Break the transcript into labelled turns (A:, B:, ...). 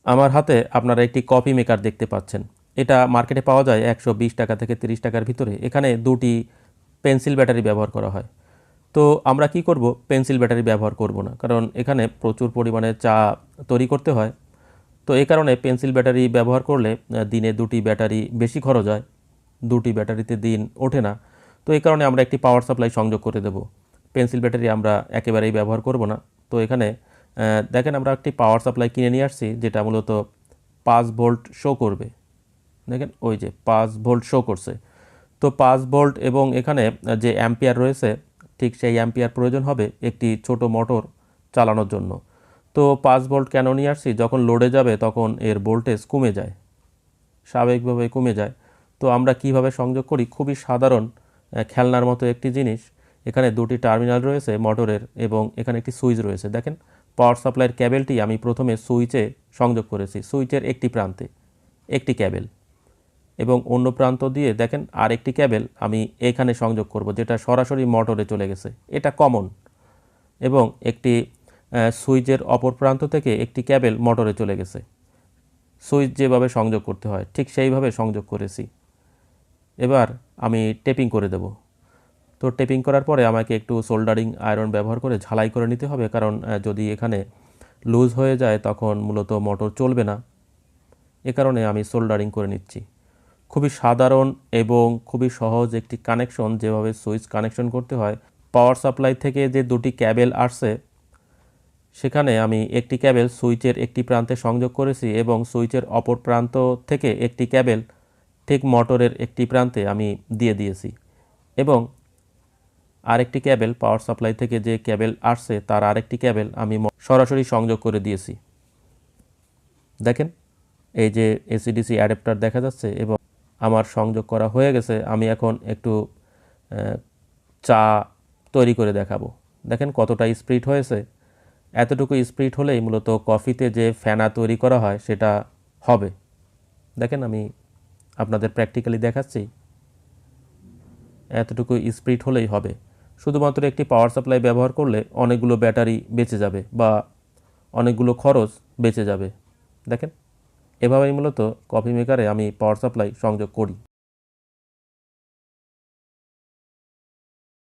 A: আমার হাতে আপনারা একটি কফি মেকার দেখতে পাচ্ছেন। এটা মার্কেটে পাওয়া যায় 120 টাকা থেকে 30 টাকার ভিতরে। এখানে দুটি পেন্সিল ব্যাটারি ব্যবহার করা হয়। তো আমরা কি করব, পেন্সিল ব্যাটারি ব্যবহার করব না, কারণ এখানে প্রচুর পরিমাণে চা তৈরি করতে হয়। তো এই কারণে পেন্সিল ব্যাটারি ব্যবহার করলে দিনে দুটি ব্যাটারি বেশি খরচ হয়, দুটি ব্যাটারিতে দিন ওঠে না। তো এই কারণে আমরা একটি পাওয়ার সাপ্লাই সংযোগ করে দেব। পেন্সিল ব্যাটারি আমরা একেবারেই ব্যবহার করব না। তো এখানে দেখেন আমরা একটি পাওয়ার সাপ্লাই কিনে নিয়ে আসছি, যেটা মূলত 5 ভোল্ট শো করবে। দেখেন ওই যে 5 ভোল্ট শো করছে। তো 5 ভোল্ট এবং এখানে যে অ্যাম্পিয়ার রয়েছে, ঠিক সেই অ্যাম্পিয়ার প্রয়োজন হবে একটি ছোট মোটর চালানোর জন্য। তো 5 ভোল্ট কেন নিয়ে আসছি, যখন লোডে যাবে তখন এর ভোল্টেজ কমে যায়, স্বাভাবিকভাবে কমে যায়। তো আমরা কিভাবে সংযোগ করি, খুবই সাধারণ খেলনার মতো একটি জিনিস। এখানে দুটি টার্মিনাল রয়েছে মোটরের এবং এখানে একটি সুইচ রয়েছে। দেখেন পাওয়ার সাপ্লাইয়ের ক্যাবেলটি আমি প্রথমে সুইচে সংযোগ করেছি, সুইচের একটি প্রান্তে একটি ক্যাবেল, এবং অন্য প্রান্ত দিয়ে দেখেন আরেকটি ক্যাবেল আমি এখানে সংযোগ করব, যেটা সরাসরি মোটরে চলে গেছে, এটা কমন। এবং একটি সুইচের অপর প্রান্ত থেকে একটি ক্যাবেল মোটরে চলে গেছে। সুইচ যেভাবে সংযোগ করতে হয় ঠিক সেইভাবে সংযোগ করেছি। এবার আমি টেপিং করে দেব। তো টেপিং করার পরে আমাকে একটু সোল্ডারিং আয়রন ব্যবহার করে ঝালাই করে নিতে হবে, কারণ যদি এখানে লুজ হয়ে যায় তখন মূলত মোটর চলবে না। এ কারণে আমি সোল্ডারিং করে নিচ্ছি। খুবই সাধারণ এবং খুবই সহজ একটি কানেকশন, যেভাবে সুইচ কানেকশন করতে হয়। পাওয়ার সাপ্লাই থেকে যে দুটি ক্যাবেল আসছে, সেখানে আমি একটি ক্যাবেল সুইচের একটি প্রান্তে সংযোগ করেছি এবং সুইচের অপর প্রান্ত থেকে একটি ক্যাবেল ঠিক মোটরের একটি প্রান্তে আমি দিয়ে দিয়েছি, এবং আরেকটি ক্যাবেল পাওয়ার সাপ্লাই থেকে যে ক্যাবেল আসছে তার আরেকটি ক্যাবেল আমি সরাসরি সংযোগ করে দিয়েছি। দেখেন এই যে এসিডিসি অ্যাডাপ্টার দেখা যাচ্ছে এবং আমার সংযোগ করা হয়ে গেছে। আমি এখন একটু চা তৈরি করে দেখাবো। দেখেন কতটা স্প্রিট হয়েছে। এতটুকু স্প্রিট হলেই মূলত কফিতে যে ফেনা তৈরি করা হয় সেটা হবে। দেখেন আমি আপনাদের প্র্যাকটিক্যালি দেখাচ্ছি, এতটুকু স্প্রিট হলেই হবে। শুধুমাত্র একটি পাওয়ার সাপ্লাই ব্যবহার করলে অনেকগুলো ব্যাটারি বেঁচে যাবে বা অনেকগুলো খরচ বেঁচে যাবে। দেখেন এভাবেই মূলত কফি মেকারে আমি পাওয়ার সাপ্লাই সংযোগ করি।